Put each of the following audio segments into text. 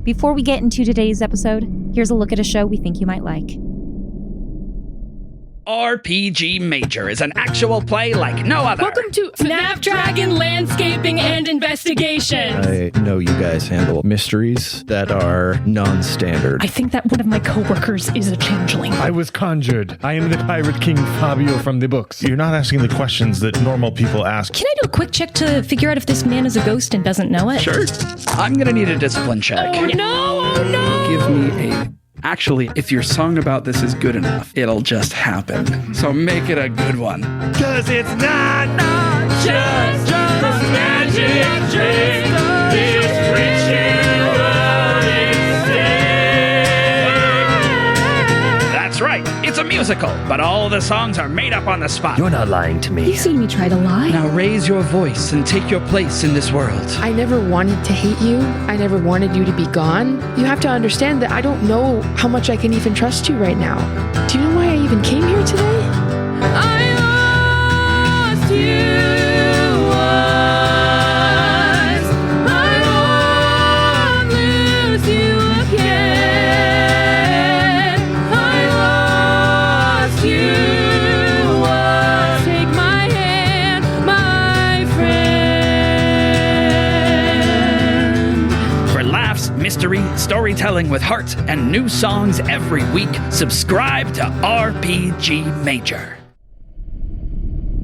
Before we get into today's episode, here's a look at a show we think you might like. RPG Major is an actual play like no other. Welcome to Snapdragon Landscaping and Investigation. I know you guys handle mysteries that are non-standard. I think that one of my coworkers is a changeling. I was conjured. I am the Pirate King Fabio from the books. You're not asking the questions that normal people ask. Can I do a quick check to figure out if this man is a ghost and doesn't know it? Sure. I'm gonna need a discipline check. Oh no! Oh no! Give me a... Actually, if your song about this is good enough, it'll just happen. So make it a good one. 'Cause it's not just magic trick. It's That's right. It's a musical, but all the songs are made up on the spot. You're not lying to me. You've seen me try to lie. Now raise your voice and take your place in this world. I never wanted to hate you. I never wanted you to be gone. You have to understand that I don't know how much I can even trust you right now. Do you know why I even came here today? I lost you. Mystery, storytelling with heart, and new songs every week. Subscribe to RPG Major.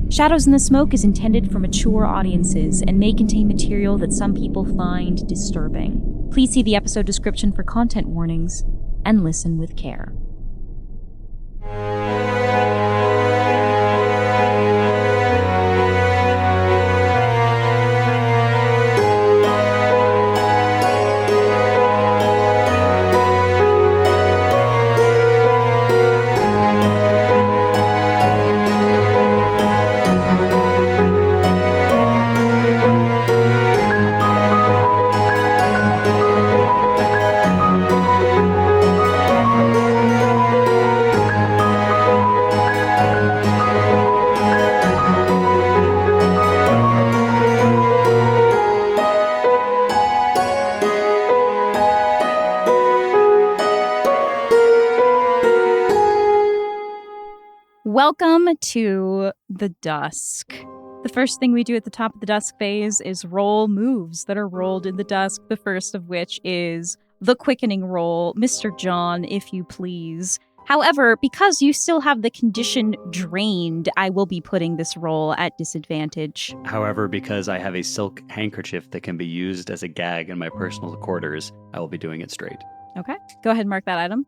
Shadows in the Smoke is intended for mature audiences and may contain material that some people find disturbing. Please see the episode description for content warnings and listen with care. Welcome to the Dusk. The first thing we do at the top of the Dusk phase is roll moves that are rolled in the Dusk, the first of which is the Quickening roll. Mr. John, if you please. However, because you still have the condition drained, I will be putting this roll at disadvantage. However, because I have a silk handkerchief that can be used as a gag in my personal quarters, I will be doing it straight. Okay, go ahead and mark that item.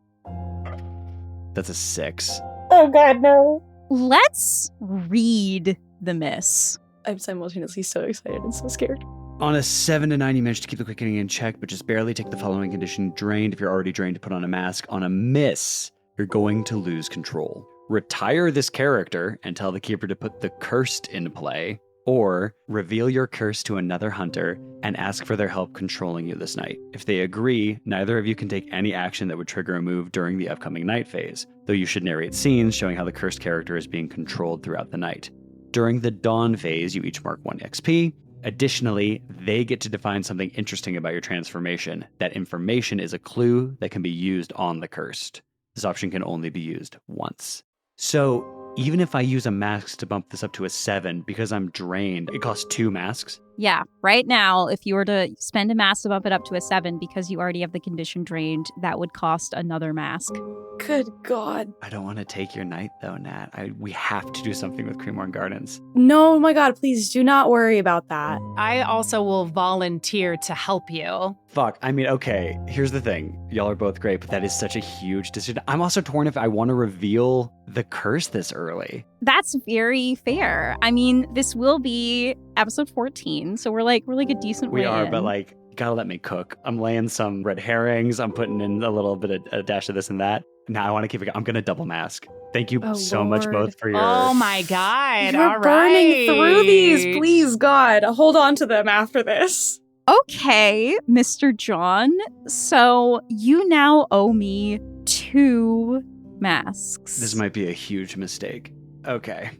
That's a 6. Oh god, no. Let's read the miss. I'm simultaneously so excited and so scared. On a 7 to 9, you manage to keep the quickening in check, but just barely take the following condition: drained. If you're already drained, to put on a mask. On a miss, you're going to lose control. Retire this character and tell the keeper to put the cursed in play, or reveal your curse to another hunter and ask for their help controlling you this night. If they agree, neither of you can take any action that would trigger a move during the upcoming night phase, though you should narrate scenes showing how the cursed character is being controlled throughout the night. During the dawn phase, you each mark 1 XP. Additionally, they get to define something interesting about your transformation. That information is a clue that can be used on the cursed. This option can only be used once. So, even if I use a mask to bump this up to a 7, because I'm drained, it costs 2 masks. Yeah, right now, if you were to spend a mask to bump it up to a 7 because you already have the condition drained, that would cost another mask. Good god. I don't want to take your night, though, Nat. We have to do something with Creamorn Gardens. No, my god, please do not worry about that. I also will volunteer to help you. Fuck, I mean, okay, here's the thing. Y'all are both great, but that is such a huge decision. I'm also torn if I want to reveal the curse this early. That's very fair. I mean, this will be episode 14, so we're like a decent way We are, in. but like, you gotta let me cook. I'm laying some red herrings. I'm putting in a little bit of a dash of this and that. Now I want to keep it. I'm gonna double mask. Thank you so much both for your... Oh my god, You're all burning right. through these. Please, God, hold on to them after this. Okay, Mr. John. So you now owe me 2 masks. This might be a huge mistake. Okay.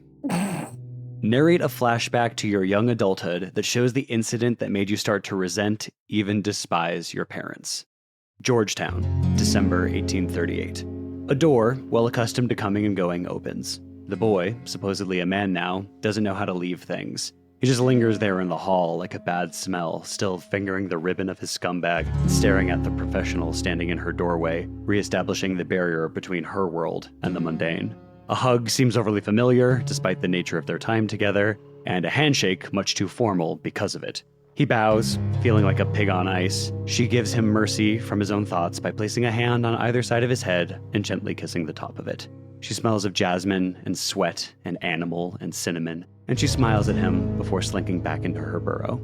Narrate a flashback to your young adulthood that shows the incident that made you start to resent, even despise your parents. Georgetown, December 1838. A door, well accustomed to coming and going, opens. The boy, supposedly a man now, doesn't know how to leave things. He just lingers there in the hall like a bad smell, still fingering the ribbon of his scumbag, staring at the professional standing in her doorway, reestablishing the barrier between her world and the mundane. A hug seems overly familiar, despite the nature of their time together, and a handshake much too formal because of it. He bows, feeling like a pig on ice. She gives him mercy from his own thoughts by placing a hand on either side of his head and gently kissing the top of it. She smells of jasmine and sweat and animal and cinnamon, and she smiles at him before slinking back into her burrow.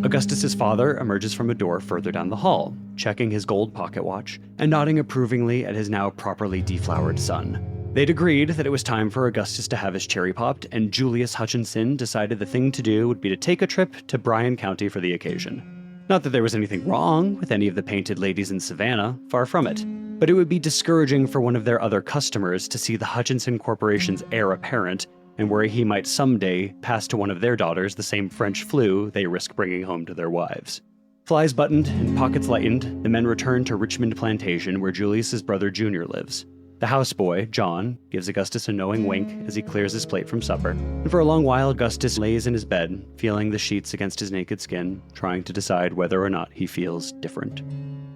Augustus's father emerges from a door further down the hall, checking his gold pocket watch and nodding approvingly at his now properly deflowered son. They'd agreed that it was time for Augustus to have his cherry popped, and Julius Hutchinson decided the thing to do would be to take a trip to Bryan County for the occasion. Not that there was anything wrong with any of the painted ladies in Savannah, far from it. But it would be discouraging for one of their other customers to see the Hutchinson Corporation's heir apparent and worry he might someday pass to one of their daughters the same French flu they risk bringing home to their wives. Flies buttoned and pockets lightened, the men return to Richmond Plantation where Julius's brother Junior lives. The houseboy, John, gives Augustus a knowing wink as he clears his plate from supper, and for a long while Augustus lays in his bed, feeling the sheets against his naked skin, trying to decide whether or not he feels different.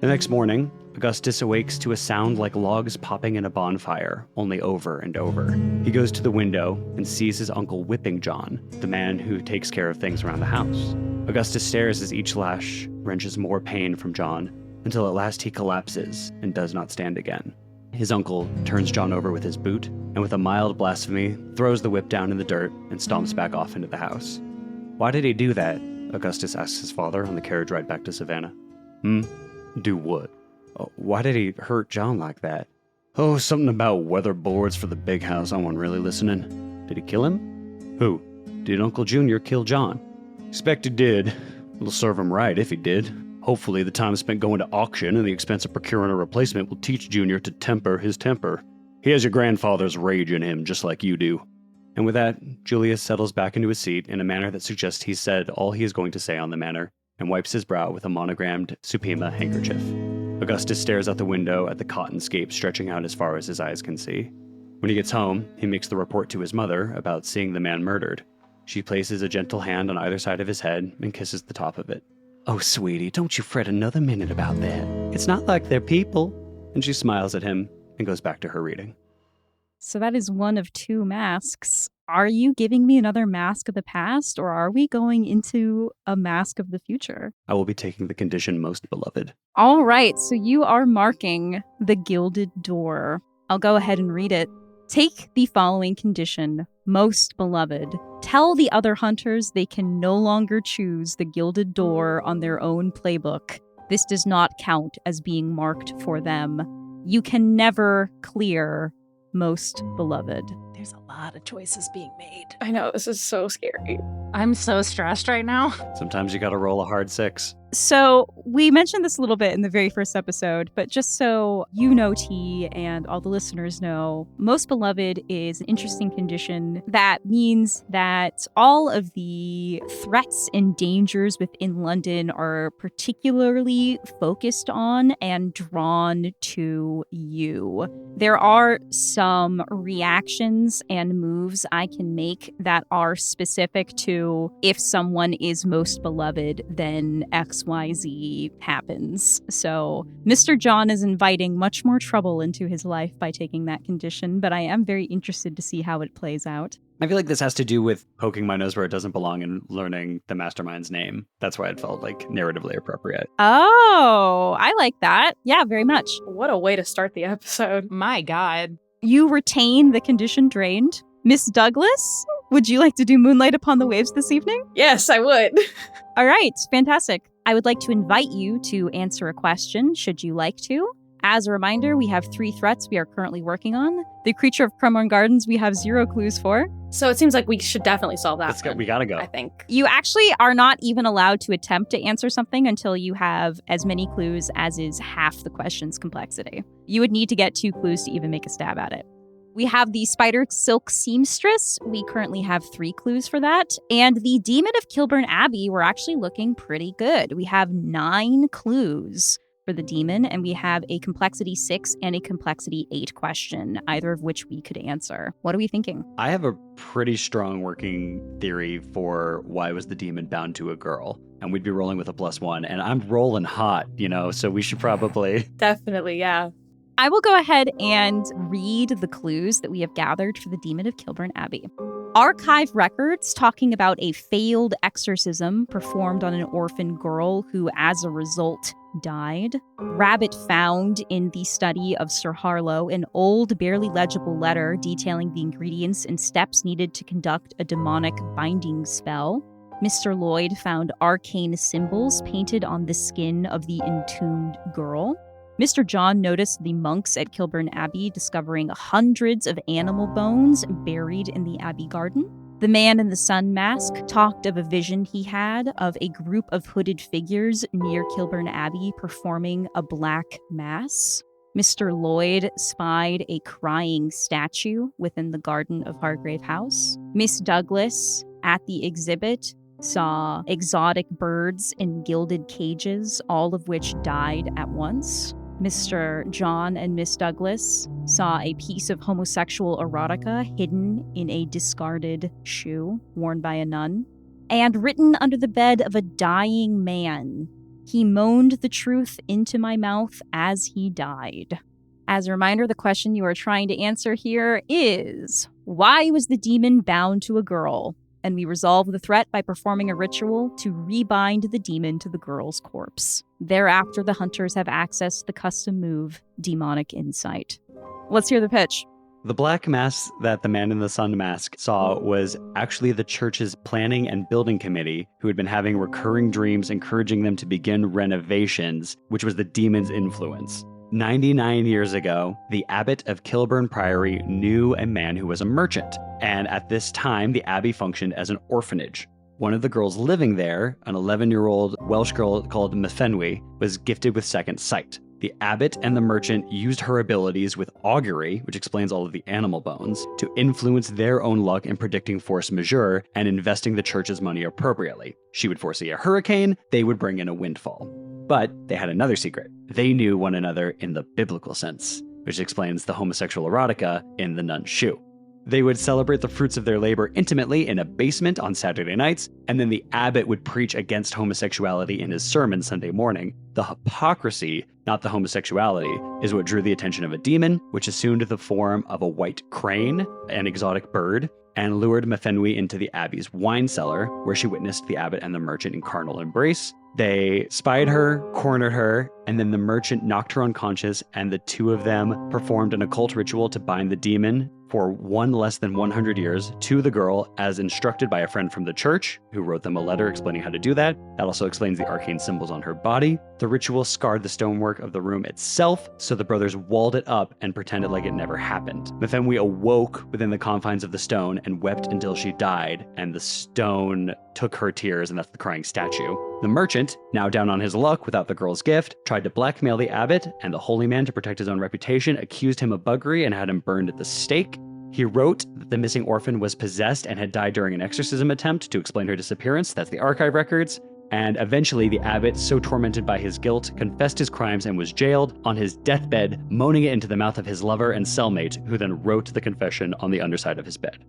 The next morning, Augustus awakes to a sound like logs popping in a bonfire, only over and over. He goes to the window and sees his uncle whipping John, the man who takes care of things around the house. Augustus stares as each lash wrenches more pain from John, until at last he collapses and does not stand again. His uncle turns John over with his boot, and with a mild blasphemy, throws the whip down in the dirt and stomps back off into the house. Why did he do that? Augustus asks his father on the carriage ride back to Savannah. Do what? Oh, why did he hurt John like that? Oh, something about weatherboards for the big house. I wasn't really listening. Did he kill him? Who? Did Uncle Junior kill John? Expect he did. It'll serve him right if he did. Hopefully the time spent going to auction and the expense of procuring a replacement will teach Junior to temper his temper. He has your grandfather's rage in him, just like you do. And with that, Julius settles back into his seat in a manner that suggests he's said all he is going to say on the matter, and wipes his brow with a monogrammed Supima handkerchief. Augustus stares out the window at the cotton scape stretching out as far as his eyes can see. When he gets home, he makes the report to his mother about seeing the man murdered. She places a gentle hand on either side of his head and kisses the top of it. Oh, sweetie, don't you fret another minute about that. It's not like they're people. And she smiles at him and goes back to her reading. So that is one of two masks. Are you giving me another mask of the past, or are we going into a mask of the future? I will be taking the condition most beloved. All right, so you are marking the gilded door. I'll go ahead and read it. Take the following condition, most beloved. Tell the other hunters they can no longer choose the gilded door on their own playbook. This does not count as being marked for them. You can never clear most beloved. There's a lot of choices being made. I know, this is so scary. I'm so stressed right now. Sometimes you gotta roll a hard 6. So we mentioned this a little bit in the very first episode, but just so you know, T, and all the listeners know, most beloved is an interesting condition that means that all of the threats and dangers within London are particularly focused on and drawn to you. There are some reactions and moves I can make that are specific to if someone is most beloved, then XYZ happens. So Mr. John is inviting much more trouble into his life by taking that condition, but I am very interested to see how it plays out. I feel like this has to do with poking my nose where it doesn't belong and learning the mastermind's name. That's why it felt like narratively appropriate. Oh, I like that. Yeah, very much. What a way to start the episode. My God. You retain the condition drained. Miss Douglas, would you like to do Moonlight Upon the Waves this evening? Yes, I would. All right, fantastic. I would like to invite you to answer a question, should you like to. As a reminder, we have 3 threats we are currently working on. The Creature of Cremorne Gardens, we have 0 clues for. So it seems like we should definitely solve that. We gotta go. I think. You actually are not even allowed to attempt to answer something until you have as many clues as is half the question's complexity. You would need to get 2 clues to even make a stab at it. We have the Spider Silk Seamstress. We currently have 3 clues for that. And the Demon of Kilburn Abbey, we're actually looking pretty good. We have 9 clues. for the demon, and we have a complexity 6 and a complexity 8 question, either of which we could answer. What are we thinking? I have a pretty strong working theory for why was the demon bound to a girl. And we'd be rolling with a +1. And I'm rolling hot, so we should probably... Definitely, yeah. I will go ahead and read the clues that we have gathered for the Demon of Kilburn Abbey. Archive records talking about a failed exorcism performed on an orphan girl who, as a result, died. Rabbit found in the study of Sir Harlow an old, barely legible letter detailing the ingredients and steps needed to conduct a demonic binding spell. Mr. Lloyd found arcane symbols painted on the skin of the entombed girl. Mr. John noticed the monks at Kilburn Abbey discovering hundreds of animal bones buried in the Abbey garden. The man in the sun mask talked of a vision he had of a group of hooded figures near Kilburn Abbey performing a black mass. Mr. Lloyd spied a crying statue within the garden of Hargrave House. Miss Douglas, at the exhibit, saw exotic birds in gilded cages, all of which died at once. Mr. John and Miss Douglas saw a piece of homosexual erotica hidden in a discarded shoe worn by a nun. And written under the bed of a dying man, he moaned the truth into my mouth as he died. As a reminder, the question you are trying to answer here is, why was the demon bound to a girl? And we resolve the threat by performing a ritual to rebind the demon to the girl's corpse. Thereafter, the hunters have access to the custom move, Demonic Insight. Let's hear the pitch. The black mass that the man in the sun mask saw was actually the church's planning and building committee, who had been having recurring dreams encouraging them to begin renovations, which was the demon's influence. 99 years ago, the abbot of Kilburn Priory knew a man who was a merchant, and at this time, the abbey functioned as an orphanage. One of the girls living there, an 11-year-old Welsh girl called Mefenwy, was gifted with second sight. The abbot and the merchant used her abilities with augury, which explains all of the animal bones, to influence their own luck in predicting force majeure and investing the church's money appropriately. She would foresee a hurricane, they would bring in a windfall. But they had another secret. They knew one another in the biblical sense, which explains the homosexual erotica in the nun's shoe. They would celebrate the fruits of their labor intimately in a basement on Saturday nights, and then the abbot would preach against homosexuality in his sermon Sunday morning. The hypocrisy, not the homosexuality, is what drew the attention of a demon, which assumed the form of a white crane, an exotic bird, and lured Mefenwy into the abbey's wine cellar, where she witnessed the abbot and the merchant in carnal embrace. They spied her, cornered her, and then the merchant knocked her unconscious, and the two of them performed an occult ritual to bind the demon for one less than 100 years to the girl, as instructed by a friend from the church, who wrote them a letter explaining how to do that. That also explains the arcane symbols on her body. The ritual scarred the stonework of the room itself, so the brothers walled it up and pretended like it never happened. Mefenwy awoke within the confines of the stone and wept until she died, and the stone took her tears, and that's the crying statue. The merchant, now down on his luck without the girl's gift, tried to blackmail the abbot, and the holy man, to protect his own reputation, accused him of buggery and had him burned at the stake. He wrote that the missing orphan was possessed and had died during an exorcism attempt to explain her disappearance. That's the archive records. And eventually, the abbot, so tormented by his guilt, confessed his crimes and was jailed on his deathbed, moaning it into the mouth of his lover and cellmate, who then wrote the confession on the underside of his bed.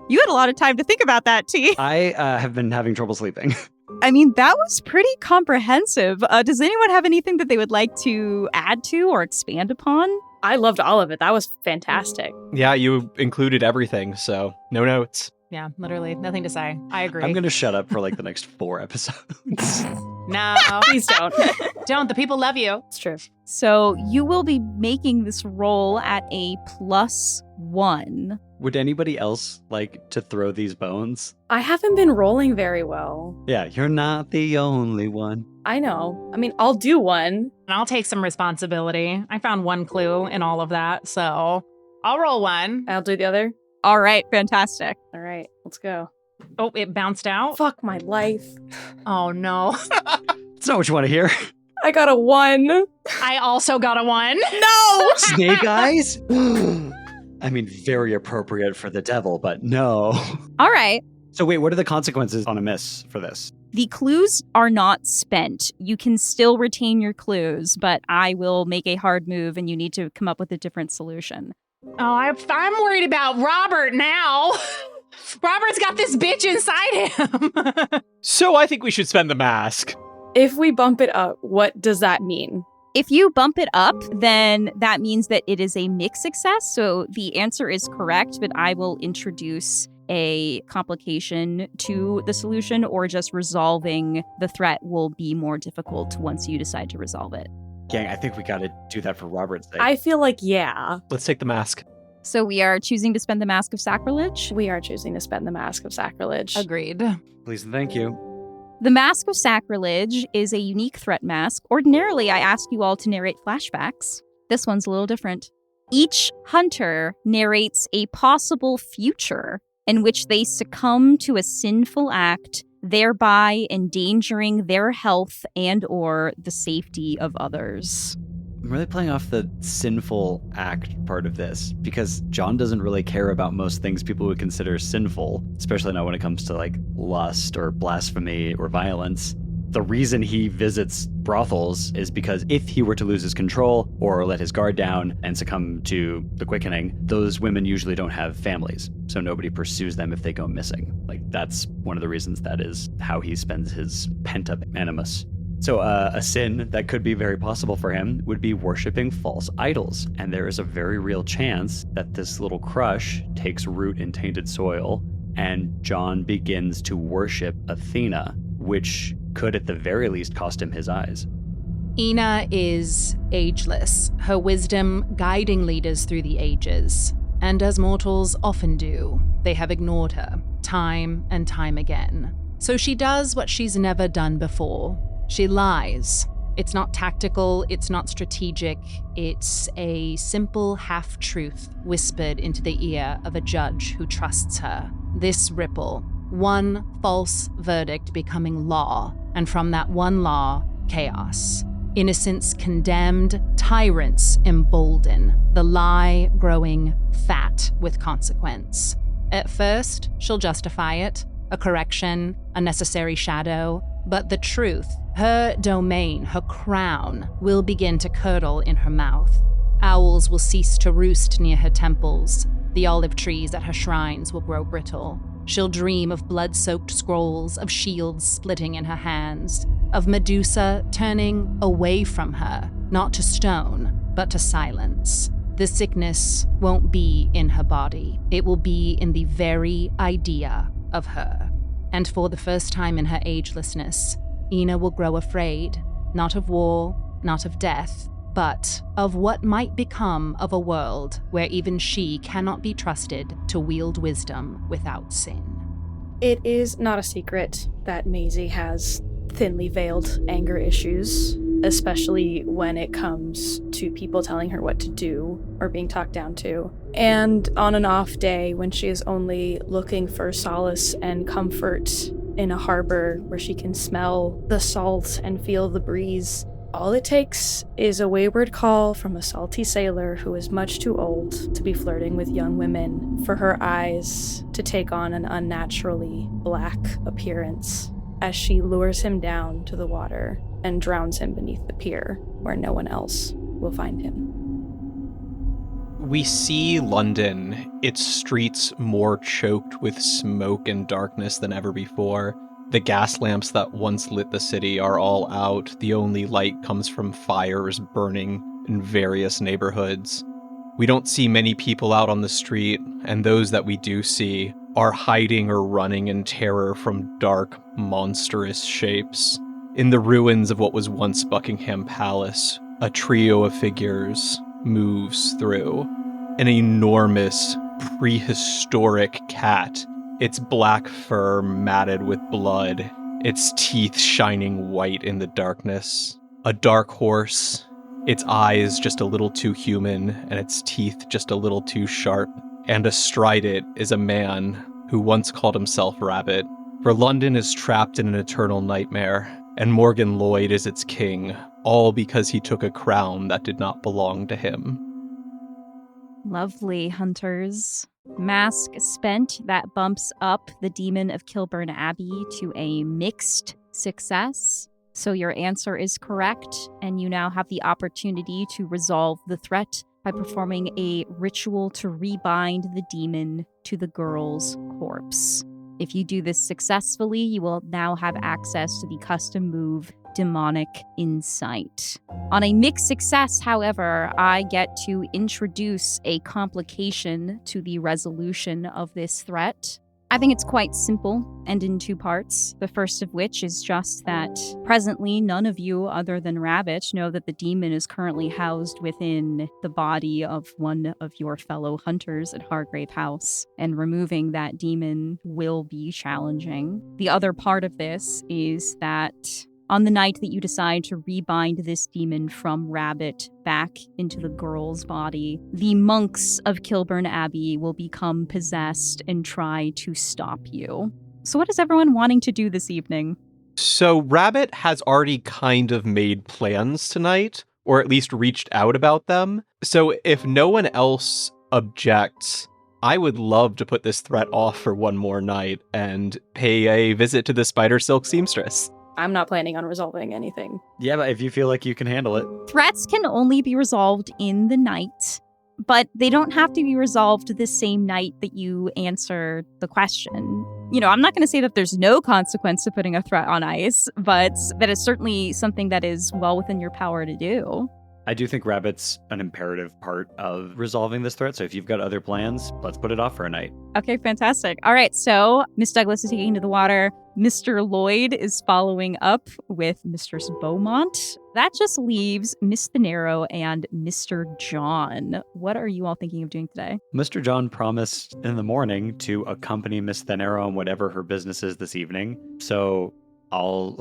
You had a lot of time to think about that, T. I have been having trouble sleeping. I mean, that was pretty comprehensive. Does anyone have anything that they would like to add to or expand upon? I loved all of it. That was fantastic. Yeah, you included everything, so no notes. Yeah, literally nothing to say. I agree. I'm going to shut up for like the next 4 episodes. No. Please don't. Don't. The people love you. It's true. So you will be making this roll at a +1. Would anybody else like to throw these bones? I haven't been rolling very well. Yeah, you're not the only one. I know. I mean, I'll do one. And I'll take some responsibility. I found one clue in all of that, so I'll roll one. I'll do the other. All right, fantastic. All right, let's go. Oh, it bounced out? Fuck my life. Oh, no. That's not what you want to hear. I got a 1. I also got a 1. No! Snake eyes? I mean, very appropriate for the devil, but no. All right. So wait, what are the consequences on a miss for this? The clues are not spent. You can still retain your clues, but I will make a hard move and you need to come up with a different solution. Oh, I'm worried about Robert now. Robert's got this bitch inside him. So I think we should spend the mask. If we bump it up, what does that mean? If you bump it up, then that means that it is a mixed success. So the answer is correct, but I will introduce a complication to the solution, or just resolving the threat will be more difficult once you decide to resolve it. Gang, I think we got to do that for Robert's sake. I feel like, yeah. Let's take the mask. So we are choosing to spend the Mask of Sacrilege. We are choosing to spend the Mask of Sacrilege. Agreed. Please and thank you. The Mask of Sacrilege is a unique threat mask. Ordinarily, I ask you all to narrate flashbacks. This one's a little different. Each hunter narrates a possible future in which they succumb to a sinful act, thereby endangering their health and or the safety of others. I'm really playing off the sinful act part of this because John doesn't really care about most things people would consider sinful, especially not when it comes to like lust or blasphemy or violence. The reason he visits brothels is because if he were to lose his control or let his guard down and succumb to the quickening, those women usually don't have families, so nobody pursues them if they go missing. Like, that's one of the reasons that is how he spends his pent-up animus. So a sin that could be very possible for him would be worshiping false idols, and there is a very real chance that this little crush takes root in tainted soil, and John begins to worship Athena, which could at the very least cost him his eyes. Ina is ageless, her wisdom guiding leaders through the ages. And as mortals often do, they have ignored her, time and time again. So she does what she's never done before. She lies. It's not tactical, it's not strategic, it's a simple half-truth whispered into the ear of a judge who trusts her. This ripple, one false verdict becoming law, and from that one law, chaos. Innocents condemned, tyrants embolden, the lie growing fat with consequence. At first, she'll justify it, a correction, a necessary shadow, but the truth, her domain, her crown, will begin to curdle in her mouth. Owls will cease to roost near her temples. The olive trees at her shrines will grow brittle. She'll dream of blood-soaked scrolls, of shields splitting in her hands, of Medusa turning away from her, not to stone, but to silence. The sickness won't be in her body. It will be in the very idea of her. And for the first time in her agelessness, Ina will grow afraid, not of war, not of death, but of what might become of a world where even she cannot be trusted to wield wisdom without sin. It is not a secret that Maisie has thinly veiled anger issues, especially when it comes to people telling her what to do or being talked down to. And on an off day, when she is only looking for solace and comfort in a harbor where she can smell the salt and feel the breeze, all it takes is a wayward call from a salty sailor who is much too old to be flirting with young women for her eyes to take on an unnaturally black appearance as she lures him down to the water and drowns him beneath the pier where no one else will find him. We see London, its streets more choked with smoke and darkness than ever before. The gas lamps that once lit the city are all out. The only light comes from fires burning in various neighborhoods. We don't see many people out on the street, and those that we do see are hiding or running in terror from dark, monstrous shapes. In the ruins of what was once Buckingham Palace, a trio of figures moves through. An enormous, prehistoric cat, its black fur matted with blood, its teeth shining white in the darkness. A dark horse, its eyes just a little too human, and its teeth just a little too sharp. And astride it is a man who once called himself Rabbit. For London is trapped in an eternal nightmare, and Morgan Lloyd is its king, all because he took a crown that did not belong to him. Lovely, hunters. Mask spent, that bumps up the demon of Kilburn Abbey to a mixed success. So your answer is correct, and you now have the opportunity to resolve the threat by performing a ritual to rebind the demon to the girl's corpse. If you do this successfully, you will now have access to the custom move Demonic Insight. On a mixed success, however, I get to introduce a complication to the resolution of this threat. I think it's quite simple and in 2 parts. The first of which is just that presently none of you other than Rabbit know that the demon is currently housed within the body of one of your fellow hunters at Hargrave House, and removing that demon will be challenging. The other part of this is that on the night that you decide to rebind this demon from Rabbit back into the girl's body, the monks of Kilburn Abbey will become possessed and try to stop you. So what is everyone wanting to do this evening? So Rabbit has already kind of made plans tonight, or at least reached out about them. So if no one else objects, I would love to put this threat off for one more night and pay a visit to the Spider Silk Seamstress. I'm not planning on resolving anything. Yeah, but if you feel like you can handle it. Threats can only be resolved in the night, but they don't have to be resolved the same night that you answer the question. You know, I'm not going to say that there's no consequence to putting a threat on ice, but that is certainly something that is well within your power to do. I do think Rabbit's an imperative part of resolving this threat, so if you've got other plans, let's put it off for a night. Okay, fantastic. All right, so Miss Douglas is taking to the water. Mr. Lloyd is following up with Mistress Beaumont. That just leaves Miss Thanero and Mr. John. What are you all thinking of doing today? Mr. John promised in the morning to accompany Miss Thanero on whatever her business is this evening, so I'll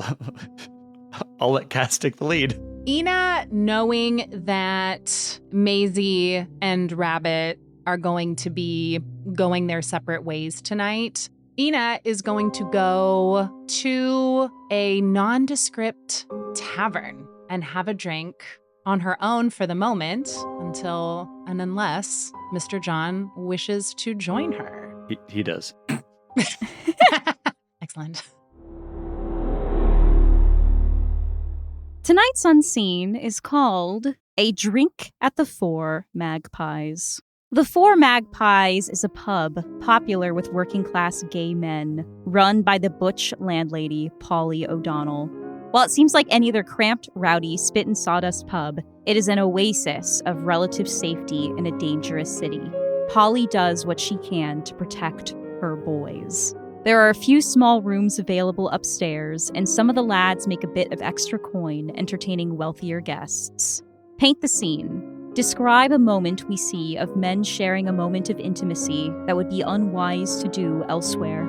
let Cass take the lead. Ina, knowing that Maisie and Rabbit are going to be going their separate ways tonight, Ina is going to go to a nondescript tavern and have a drink on her own for the moment until and unless Mr. John wishes to join her. He does. Excellent. Tonight's unseen is called A Drink at the Four Magpies. The Four Magpies is a pub popular with working-class gay men, run by the butch landlady, Polly O'Donnell. While it seems like any other cramped, rowdy, spit-and-sawdust pub, it is an oasis of relative safety in a dangerous city. Polly does what she can to protect her boys. There are a few small rooms available upstairs, and some of the lads make a bit of extra coin entertaining wealthier guests. Paint the scene. Describe a moment we see of men sharing a moment of intimacy that would be unwise to do elsewhere.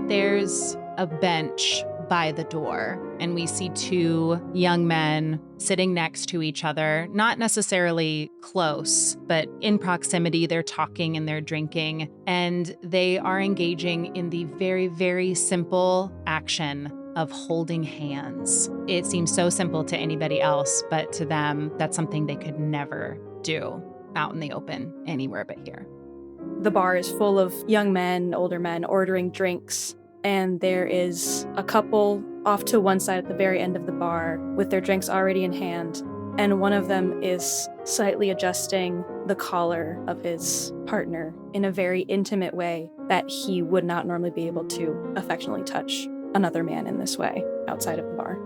There's a bench by the door, and we see 2 young men sitting next to each other, not necessarily close, but in proximity. They're talking and they're drinking, and they are engaging in the very, very simple action of holding hands. It seems so simple to anybody else, but to them, that's something they could never do out in the open anywhere but here. The bar is full of young men, older men ordering drinks, and there is a couple off to one side at the very end of the bar with their drinks already in hand, and one of them is slightly adjusting the collar of his partner in a very intimate way that he would not normally be able to affectionately touch another man in this way outside of the bar.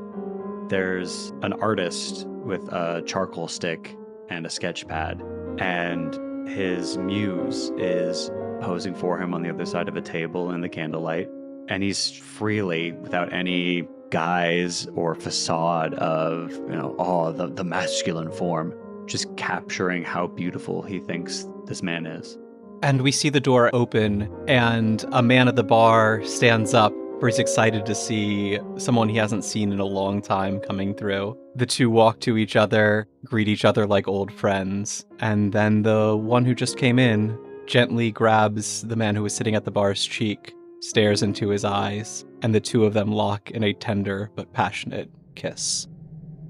There's an artist with a charcoal stick and a sketch pad, and his muse is posing for him on the other side of a table in the candlelight. And he's freely, without any guise or facade of, the masculine form, just capturing how beautiful he thinks this man is. And we see the door open, and a man at the bar stands up, for he's excited to see someone he hasn't seen in a long time coming through. The 2 walk to each other, greet each other like old friends, and then the one who just came in gently grabs the man who was sitting at the bar's cheek, stares into his eyes, and the 2 of them lock in a tender but passionate kiss.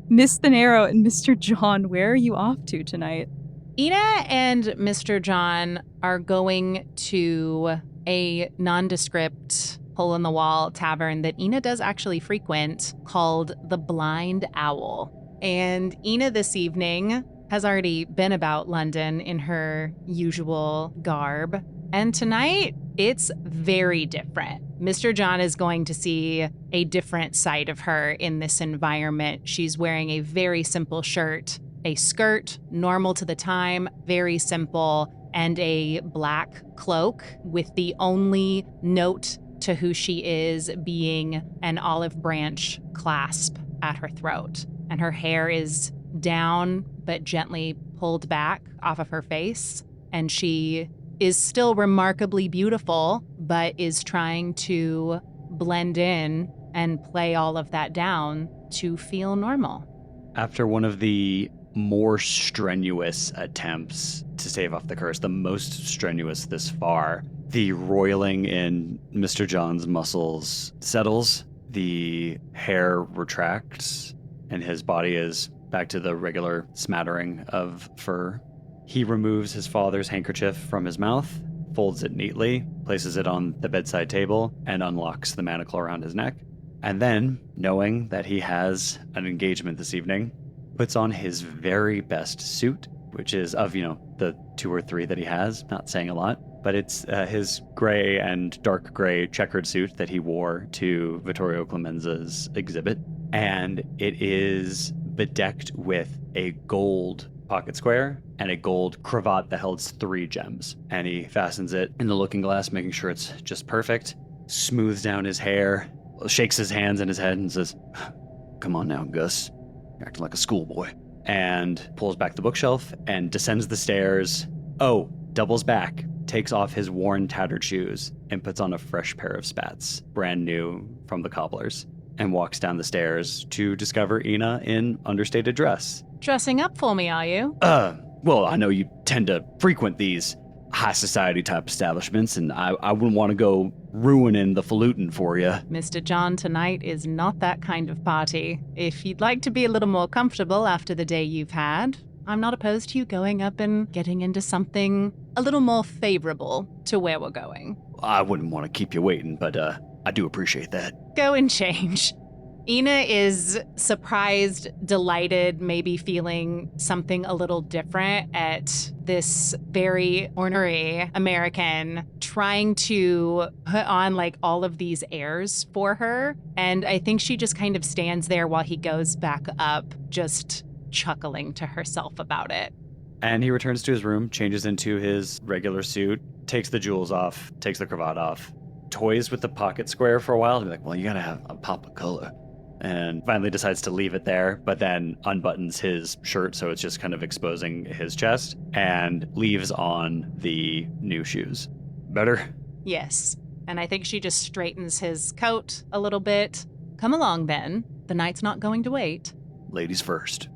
Miss Thanero and Mr. John, where are you off to tonight? Ina and Mr. John are going to a nondescript hole-in-the-wall tavern that Ina does actually frequent called the Blind Owl. And Ina this evening has already been about London in her usual garb. And tonight, it's very different. Mr. John is going to see a different side of her in this environment. She's wearing a very simple shirt, a skirt, normal to the time, very simple, and a black cloak with the only note to who she is being an olive branch clasp at her throat. And her hair is down but gently pulled back off of her face. And she is still remarkably beautiful, but is trying to blend in and play all of that down to feel normal. After one of the more strenuous attempts to stave off the curse, the most strenuous this far, the roiling in Mr. John's muscles settles, the hair retracts, and his body is back to the regular smattering of fur. He removes his father's handkerchief from his mouth, folds it neatly, places it on the bedside table, and unlocks the manacle around his neck. And then, knowing that he has an engagement this evening, puts on his very best suit, which is of, the 2 or 3 that he has, not saying a lot, but it's his gray and dark gray checkered suit that he wore to Vittorio Clemenza's exhibit. And it is bedecked with a gold pocket square and a gold cravat that holds 3 gems. And he fastens it in the looking glass, making sure it's just perfect, smooths down his hair, shakes his hands and his head and says, "Come on now, Gus. You're acting like a schoolboy." And pulls back the bookshelf and descends the stairs. Oh, doubles back, takes off his worn, tattered shoes and puts on a fresh pair of spats, brand new from the cobblers, and walks down the stairs to discover Ina in understated dress. Dressing up for me, are you? Well, I know you tend to frequent these high society type establishments, and I wouldn't want to go ruining the falutin for you. Mr. John, tonight is not that kind of party. If you'd like to be a little more comfortable after the day you've had, I'm not opposed to you going up and getting into something a little more favorable to where we're going. I wouldn't want to keep you waiting, but I do appreciate that. Go and change. Ina is surprised, delighted, maybe feeling something a little different at this very ornery American trying to put on like all of these airs for her. And I think she just kind of stands there while he goes back up, just chuckling to herself about it. And he returns to his room, changes into his regular suit, takes the jewels off, takes the cravat off, toys with the pocket square for a while to be like, well, you gotta have a pop of color. And finally decides to leave it there, but then unbuttons his shirt so it's just kind of exposing his chest and leaves on the new shoes. Better? Yes. And I think she just straightens his coat a little bit. Come along, Ben. The night's not going to wait. Ladies first.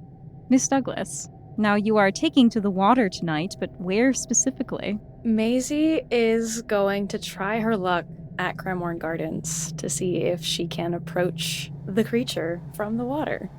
Miss Douglas, now you are taking to the water tonight, but where specifically? Maisie is going to try her luck at Cremorne Gardens to see if she can approach the creature from the water.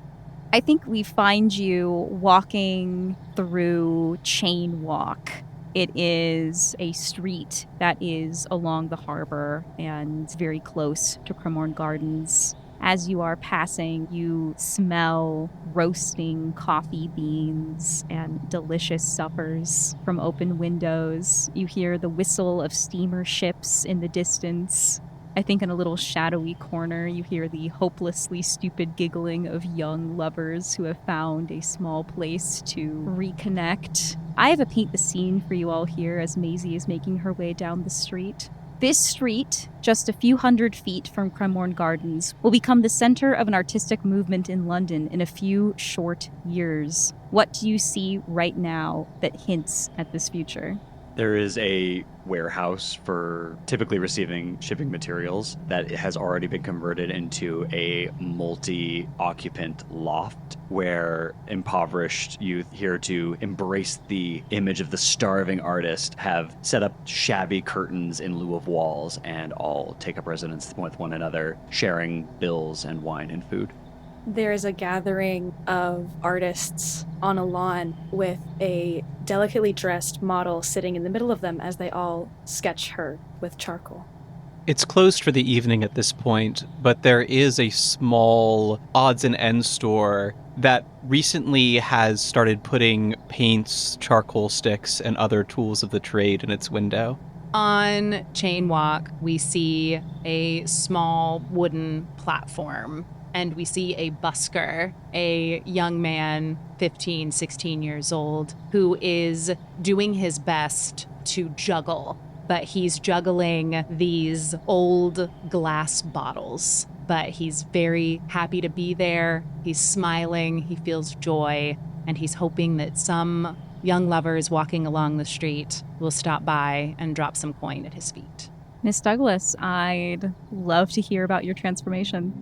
I think we find you walking through Chain Walk. It is a street that is along the harbor and very close to Cremorne Gardens. As you are passing, you smell roasting coffee beans and delicious suppers from open windows. You hear the whistle of steamer ships in the distance. I think in a little shadowy corner, you hear the hopelessly stupid giggling of young lovers who have found a small place to reconnect. I have a paint the scene for you all here as Maisie is making her way down the street. This street, just a few hundred feet from Cremorne Gardens, will become the center of an artistic movement in London in a few short years. What do you see right now that hints at this future? There is a warehouse for typically receiving shipping materials that has already been converted into a multi-occupant loft where impoverished youth here to embrace the image of the starving artist have set up shabby curtains in lieu of walls and all take up residence with one another, sharing bills and wine and food. There is a gathering of artists on a lawn with a delicately dressed model sitting in the middle of them as they all sketch her with charcoal. It's closed for the evening at this point, but there is a small odds and ends store that recently has started putting paints, charcoal sticks, and other tools of the trade in its window. On Chain Walk, we see a small wooden platform, and we see a busker, a young man, 15, 16 years old, who is doing his best to juggle. But he's juggling these old glass bottles. But he's very happy to be there. He's smiling, he feels joy, and he's hoping that some young lovers walking along the street will stop by and drop some coin at his feet. Miss Douglas, I'd love to hear about your transformation.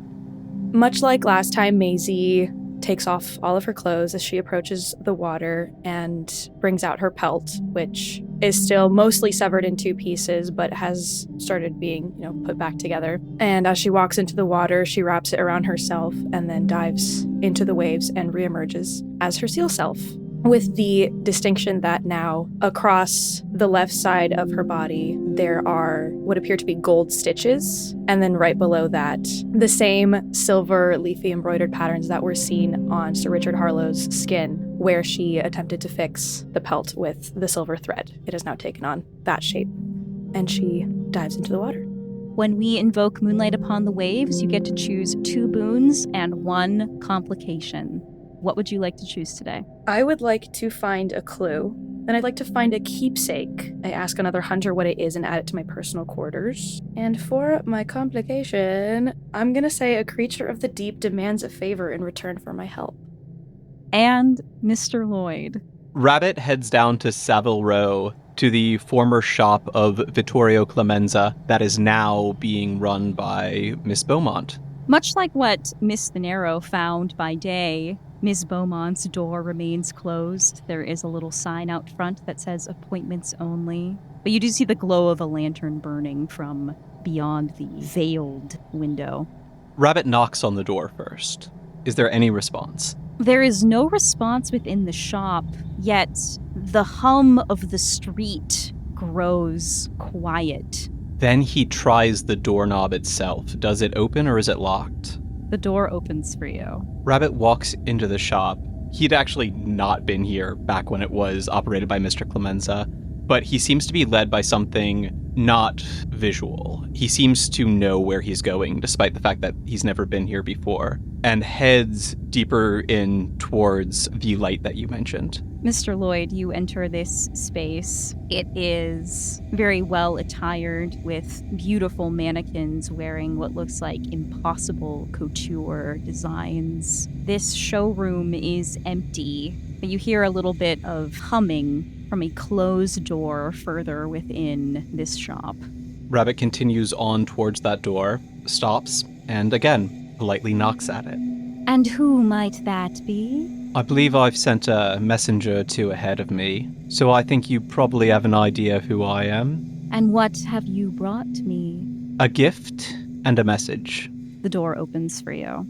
Much like last time, Maisie takes off all of her clothes as she approaches the water and brings out her pelt, which is still mostly severed in two pieces, but has started being, put back together. And as she walks into the water, she wraps it around herself and then dives into the waves and reemerges as her seal self, with the distinction that now across the left side of her body, there are what appear to be gold stitches. And then right below that, the same silver leafy embroidered patterns that were seen on Sir Richard Harlow's skin, where she attempted to fix the pelt with the silver thread. It has now taken on that shape. And she dives into the water. When we invoke Moonlight Upon the Waves, you get to choose 2 boons and 1 complication. What would you like to choose today? I would like to find a clue. Then I'd like to find a keepsake. I ask another hunter what it is and add it to my personal quarters. And for my complication, I'm going to say a creature of the deep demands a favor in return for my help. And Mr. Lloyd. Rabbit heads down to Savile Row, to the former shop of Vittorio Clemenza that is now being run by Miss Beaumont. Much like what Miss Thanero found by day, Ms. Beaumont's door remains closed. There is a little sign out front that says appointments only. But you do see the glow of a lantern burning from beyond the veiled window. Rabbit knocks on the door first. Is there any response? There is no response within the shop, yet the hum of the street grows quiet. Then he tries the doorknob itself. Does it open or is it locked? The door opens for you. Rabbit walks into the shop. He'd actually not been here back when it was operated by Mr. Clemenza, but he seems to be led by something not visual. He seems to know where he's going, despite the fact that he's never been here before, and heads deeper in towards the light that you mentioned. Mr. Lloyd, you enter this space. It is very well attired with beautiful mannequins wearing what looks like impossible couture designs. This showroom is empty, but you hear a little bit of humming from a closed door further within this shop. Rabbit continues on towards that door, stops, and again, politely knocks at it. And who might that be? I believe I've sent a messenger or 2 ahead of me, so I think you probably have an idea of who I am. And what have you brought me? A gift and a message. The door opens for you.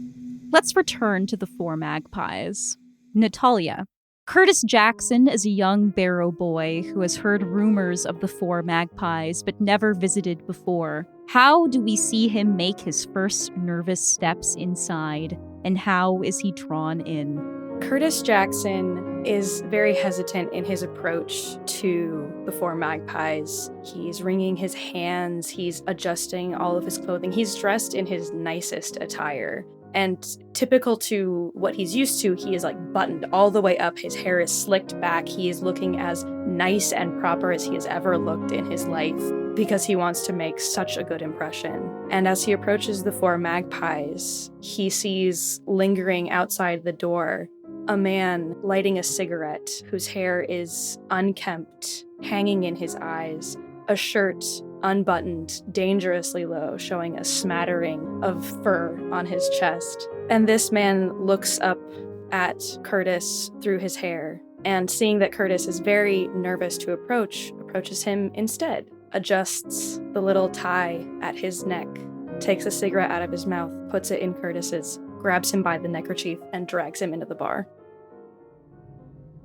Let's return to the 4 magpies. Natalia. Curtis Jackson is a young barrow boy who has heard rumors of the 4 magpies but never visited before. How do we see him make his first nervous steps inside, and how is he drawn in? Curtis Jackson is very hesitant in his approach to the 4 magpies. He's wringing his hands, he's adjusting all of his clothing. He's dressed in his nicest attire. And typical to what he's used to, he is buttoned all the way up. His hair is slicked back. He is looking as nice and proper as he has ever looked in his life because he wants to make such a good impression. And as he approaches the 4 magpies, he sees lingering outside the door a man lighting a cigarette whose hair is unkempt, hanging in his eyes, a shirt unbuttoned dangerously low, showing a smattering of fur on his chest. And this man looks up at Curtis through his hair, and seeing that Curtis is very nervous to approaches him instead, adjusts the little tie at his neck, takes a cigarette out of his mouth, puts it in Curtis's, grabs him by the neckerchief, and drags him into the bar.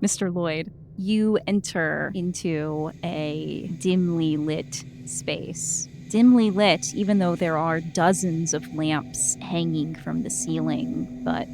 Mr. Lloyd, you enter into a dimly lit space. dimly lit, even though there are dozens of lamps hanging from the ceiling, but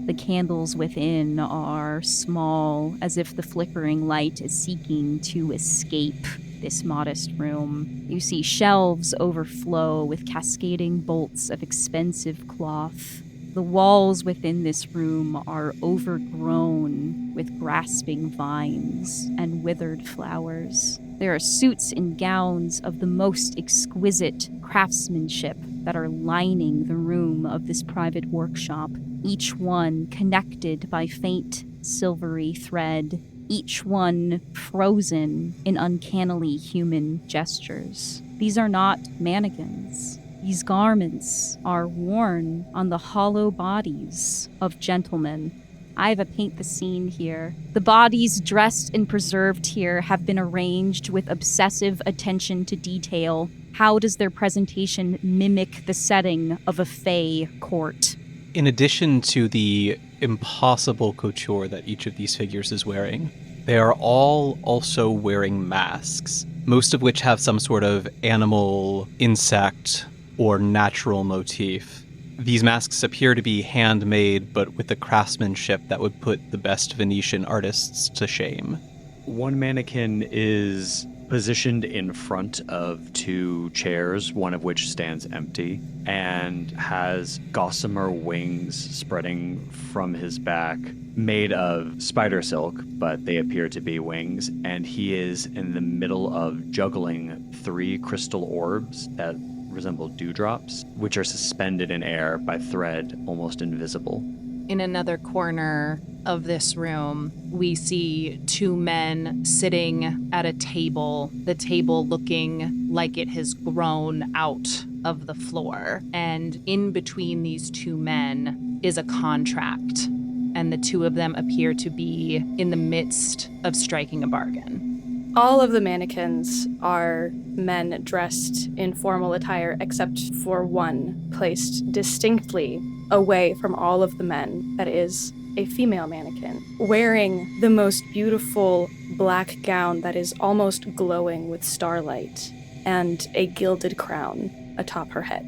the candles within are small, as if the flickering light is seeking to escape this modest room. You see shelves overflow with cascading bolts of expensive cloth. The walls within this room are overgrown with grasping vines and withered flowers. There are suits and gowns of the most exquisite craftsmanship that are lining the room of this private workshop, each one connected by faint silvery thread, each one frozen in uncannily human gestures. These are not mannequins. These garments are worn on the hollow bodies of gentlemen. I have a paint the scene here. The bodies dressed and preserved here have been arranged with obsessive attention to detail. How does their presentation mimic the setting of a fey court? In addition to the impossible couture that each of these figures is wearing, they are all also wearing masks, most of which have some sort of animal, insect, or natural motif. These masks appear to be handmade, but with a craftsmanship that would put the best Venetian artists to shame. One mannequin is positioned in front of two chairs, one of which stands empty, and has gossamer wings spreading from his back, made of spider silk, but they appear to be wings, and he is in the middle of juggling 3 crystal orbs that resemble dewdrops, which are suspended in air by thread, almost invisible. In another corner of this room, we see 2 men sitting at a table, the table looking like it has grown out of the floor. And in between these 2 men is a contract, and the 2 of them appear to be in the midst of striking a bargain. All of the mannequins are men dressed in formal attire except for one, placed distinctly away from all of the men. That is a female mannequin, wearing the most beautiful black gown that is almost glowing with starlight, and a gilded crown atop her head.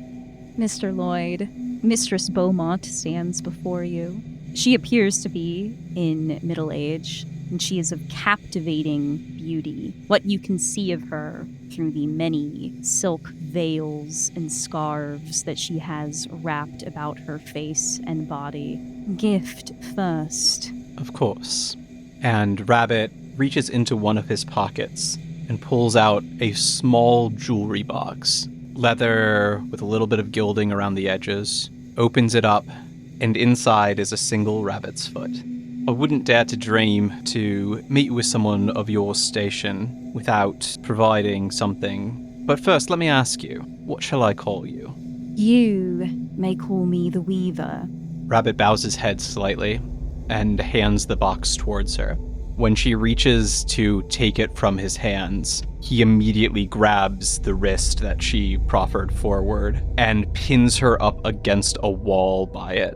Mr. Lloyd, Mistress Beaumont stands before you. She appears to be in middle age, and she is of captivating beauty. What you can see of her through the many silk veils and scarves that she has wrapped about her face and body. Gift first. Of course. And Rabbit reaches into one of his pockets and pulls out a small jewelry box. Leather with a little bit of gilding around the edges. Opens it up, and inside is a single rabbit's foot. I wouldn't dare to dream to meet with someone of your station without providing something. But first, let me ask you, what shall I call you? You may call me the Weaver. Rabbit bows his head slightly and hands the box towards her. When she reaches to take it from his hands, he immediately grabs the wrist that she proffered forward and pins her up against a wall by it.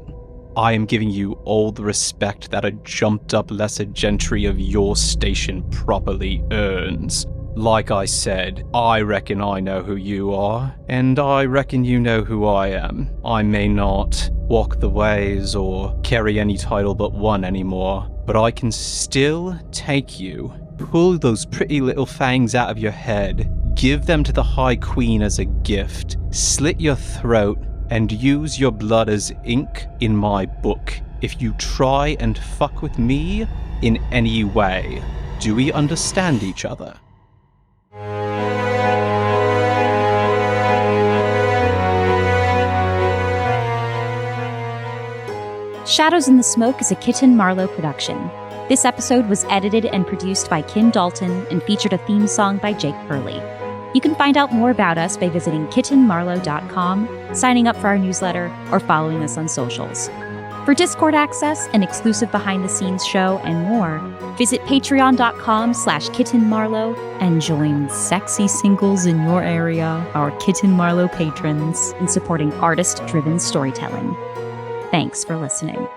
I am giving you all the respect that a jumped-up lesser gentry of your station properly earns. Like I said, I reckon I know who you are, and I reckon you know who I am. I may not walk the ways or carry any title but one anymore, but I can still take you, pull those pretty little fangs out of your head, give them to the High Queen as a gift, slit your throat, and use your blood as ink in my book if you try and fuck with me in any way. Do we understand each other? Shadows in the Smoke is a Kitten Marlowe production. This episode was edited and produced by Kim Dalton and featured a theme song by Jake Pierle. You can find out more about us by visiting kittenmarlowe.com, signing up for our newsletter, or following us on socials. For Discord access, an exclusive behind-the-scenes show, and more, visit patreon.com/kittenmarlowe and join sexy singles in your area, our Kitten Marlowe patrons, in supporting artist-driven storytelling. Thanks for listening.